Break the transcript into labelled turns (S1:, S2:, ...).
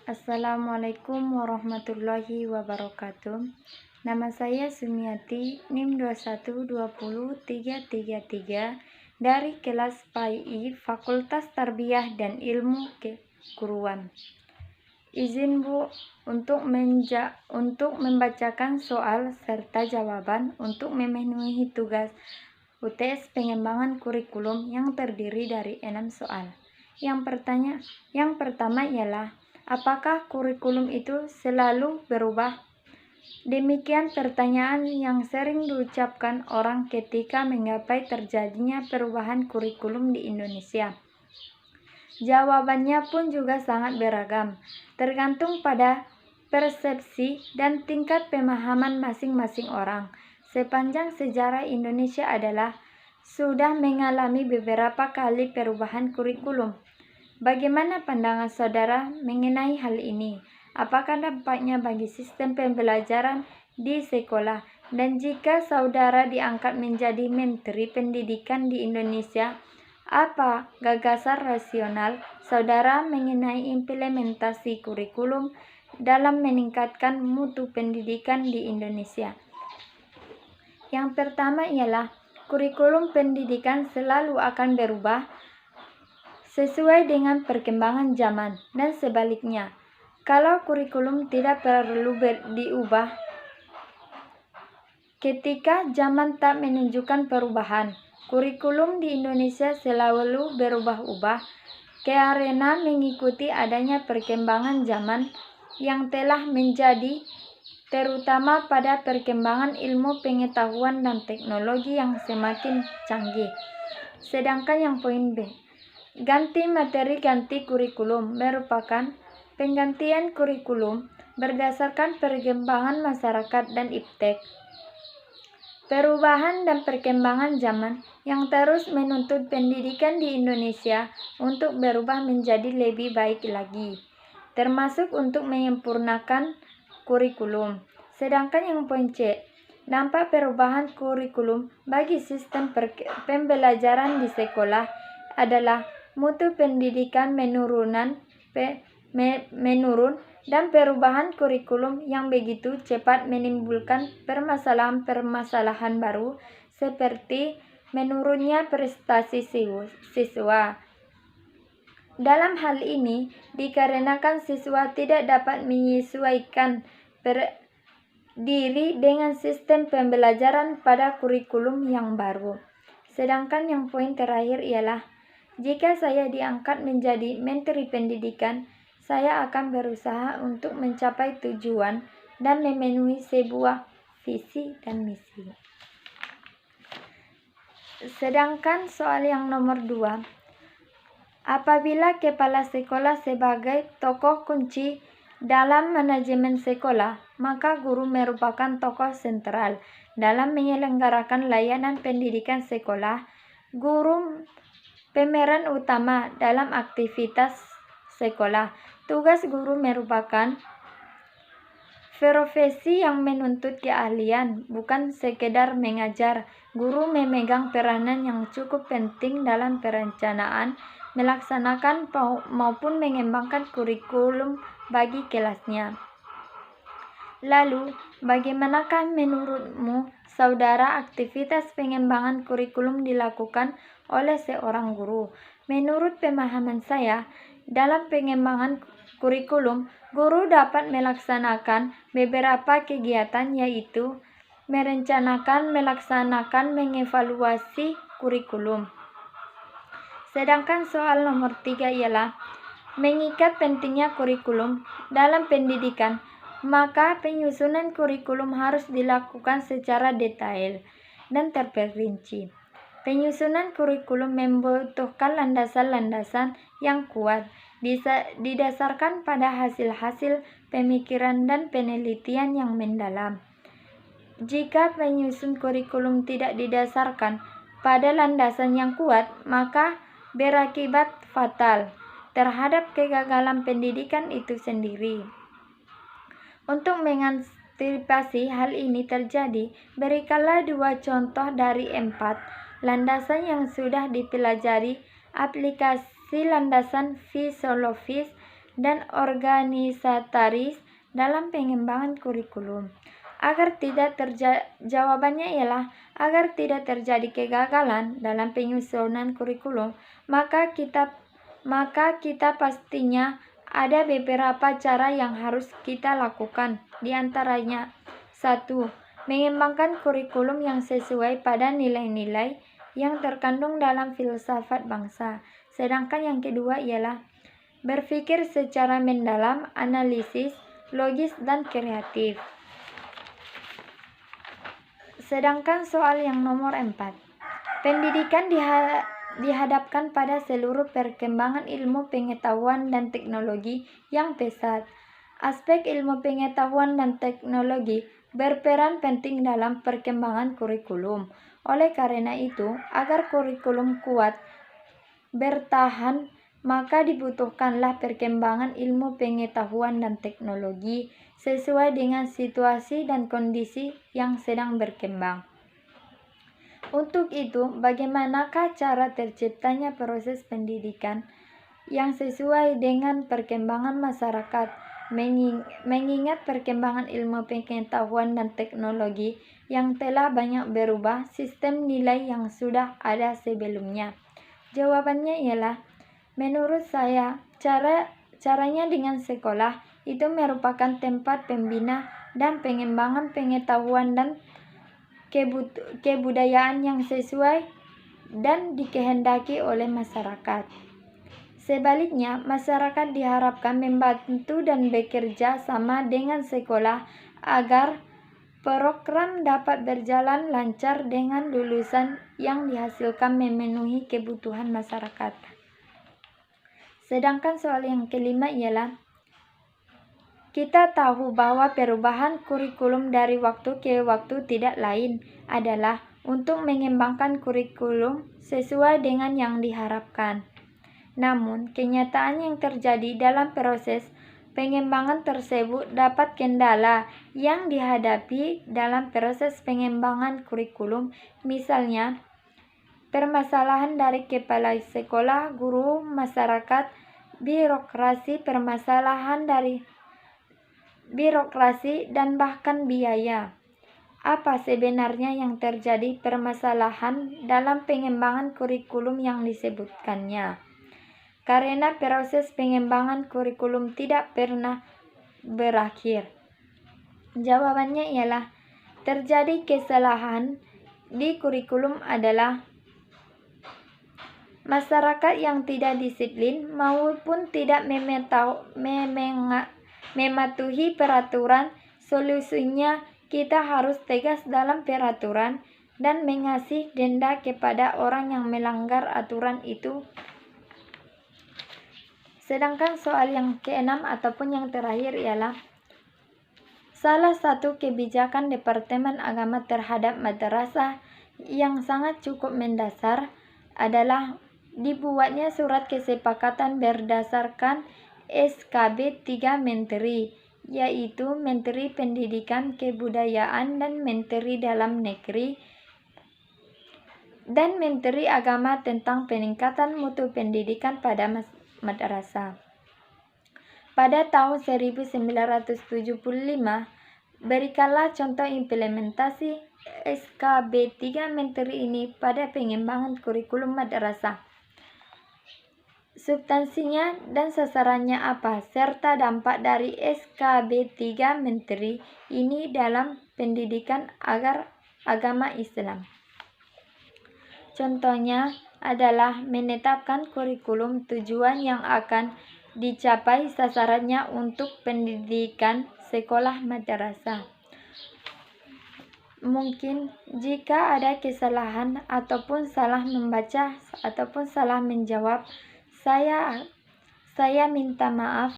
S1: Assalamualaikum warahmatullahi wabarakatuh. Nama saya Sumiati, NIM 2120333 dari kelas PAI Fakultas Tarbiyah dan Ilmu Keguruan. Izin Bu untuk membacakan soal serta jawaban untuk memenuhi tugas UTS pengembangan kurikulum yang terdiri dari 6 soal. Yang pertama ialah, apakah kurikulum itu selalu berubah? Demikian pertanyaan yang sering diucapkan orang ketika menggapai terjadinya perubahan kurikulum di Indonesia. Jawabannya pun juga sangat beragam, tergantung pada persepsi dan tingkat pemahaman masing-masing orang. Sepanjang sejarah Indonesia sudah mengalami beberapa kali perubahan kurikulum. Bagaimana pandangan saudara mengenai hal ini? Apakah dampaknya bagi sistem pembelajaran di sekolah? Dan jika saudara diangkat menjadi Menteri Pendidikan di Indonesia, apa gagasan rasional saudara mengenai implementasi kurikulum dalam meningkatkan mutu pendidikan di Indonesia? Yang pertama ialah, kurikulum pendidikan selalu akan berubah sesuai dengan perkembangan zaman dan sebaliknya. Kalau kurikulum tidak perlu diubah ketika zaman tak menunjukkan perubahan. Kurikulum di Indonesia selalu berubah-ubah karena mengikuti adanya perkembangan zaman yang telah menjadi, terutama pada perkembangan ilmu pengetahuan dan teknologi yang semakin canggih. Sedangkan yang poin B, ganti materi ganti kurikulum merupakan penggantian kurikulum berdasarkan perkembangan masyarakat dan iptek. Perubahan dan perkembangan zaman yang terus menuntut pendidikan di Indonesia untuk berubah menjadi lebih baik lagi, termasuk untuk menyempurnakan kurikulum. Sedangkan yang poin C, dampak perubahan kurikulum bagi sistem pembelajaran di sekolah adalah mutu pendidikan menurun dan perubahan kurikulum yang begitu cepat menimbulkan permasalahan baru seperti menurunnya prestasi siswa. Dalam hal ini dikarenakan siswa tidak dapat menyesuaikan diri dengan sistem pembelajaran pada kurikulum yang baru. Sedangkan yang poin terakhir ialah, jika saya diangkat menjadi Menteri Pendidikan, saya akan berusaha untuk mencapai tujuan dan memenuhi sebuah visi dan misi. Sedangkan soal yang nomor 2, apabila kepala sekolah sebagai tokoh kunci dalam manajemen sekolah, maka guru merupakan tokoh sentral dalam menyelenggarakan layanan pendidikan sekolah. Guru pemeran utama dalam aktivitas sekolah. Tugas guru merupakan profesi yang menuntut keahlian, bukan sekedar mengajar. Guru memegang peranan yang cukup penting dalam perencanaan, melaksanakan maupun mengembangkan kurikulum bagi kelasnya. Lalu, bagaimanakah menurutmu saudara aktivitas pengembangan kurikulum dilakukan oleh seorang guru? Menurut pemahaman saya, dalam pengembangan kurikulum, guru dapat melaksanakan beberapa kegiatan, yaitu merencanakan, melaksanakan, mengevaluasi kurikulum. Sedangkan soal nomor 3 ialah, mengikat pentingnya kurikulum dalam pendidikan, maka penyusunan kurikulum harus dilakukan secara detail dan terperinci. Penyusunan kurikulum membutuhkan landasan-landasan yang kuat, didasarkan pada hasil-hasil pemikiran dan penelitian yang mendalam. Jika penyusun kurikulum tidak didasarkan pada landasan yang kuat, maka berakibat fatal terhadap kegagalan pendidikan itu sendiri. Untuk mengantisipasi hal ini terjadi, berikanlah 2 contoh dari 4 landasan yang sudah dipelajari. Aplikasi landasan fisiologis dan organisatoris dalam pengembangan kurikulum. Jawabannya ialah agar tidak terjadi kegagalan dalam penyusunan kurikulum, maka kita pastinya ada beberapa cara yang harus kita lakukan. Di antaranya, 1. Mengembangkan kurikulum yang sesuai pada nilai-nilai yang terkandung dalam filsafat bangsa. Sedangkan yang kedua ialah berpikir secara mendalam, analisis, logis, dan kreatif. Sedangkan soal yang nomor 4. Pendidikan dihadapkan pada seluruh perkembangan ilmu pengetahuan dan teknologi yang pesat. Aspek ilmu pengetahuan dan teknologi berperan penting dalam perkembangan kurikulum. Oleh karena itu, agar kurikulum kuat bertahan, maka dibutuhkanlah perkembangan ilmu pengetahuan dan teknologi sesuai dengan situasi dan kondisi yang sedang berkembang. Untuk itu, bagaimanakah cara terciptanya proses pendidikan yang sesuai dengan perkembangan masyarakat, mengingat perkembangan ilmu pengetahuan dan teknologi yang telah banyak berubah sistem nilai yang sudah ada sebelumnya? Jawabannya ialah, menurut saya, caranya dengan sekolah itu merupakan tempat pembina dan pengembangan pengetahuan dan kebudayaan yang sesuai dan dikehendaki oleh masyarakat. Sebaliknya, masyarakat diharapkan membantu dan bekerja sama dengan sekolah agar program dapat berjalan lancar dengan lulusan yang dihasilkan memenuhi kebutuhan masyarakat. Sedangkan soal yang kelima ialah, kita tahu bahwa perubahan kurikulum dari waktu ke waktu tidak lain adalah untuk mengembangkan kurikulum sesuai dengan yang diharapkan. Namun, kenyataan yang terjadi dalam proses pengembangan tersebut dapat kendala yang dihadapi dalam proses pengembangan kurikulum, misalnya permasalahan dari kepala sekolah, guru, masyarakat, permasalahan dari birokrasi, dan bahkan biaya. Apa sebenarnya yang terjadi permasalahan dalam pengembangan kurikulum yang disebutkannya? Karena proses pengembangan kurikulum tidak pernah berakhir. Jawabannya ialah, terjadi kesalahan di kurikulum adalah masyarakat yang tidak disiplin maupun tidak mematuhi peraturan. Solusinya, kita harus tegas dalam peraturan dan mengasih denda kepada orang yang melanggar aturan itu. Sedangkan soal yang keenam ataupun yang terakhir ialah, salah satu kebijakan Departemen Agama terhadap madrasah yang sangat cukup mendasar adalah dibuatnya surat kesepakatan berdasarkan SKB 3 Menteri, yaitu Menteri Pendidikan, Kebudayaan, dan Menteri Dalam Negeri, dan Menteri Agama tentang peningkatan mutu pendidikan pada madrasah. Pada tahun 1975, berikanlah contoh implementasi SKB 3 Menteri ini pada pengembangan kurikulum madrasah. Substansinya dan sasarannya apa, serta dampak dari SKB 3 Menteri ini dalam pendidikan agama Islam. Contohnya adalah menetapkan kurikulum, tujuan yang akan dicapai, sasarannya untuk pendidikan sekolah madrasah. Mungkin jika ada kesalahan ataupun salah membaca ataupun salah menjawab, saya minta maaf.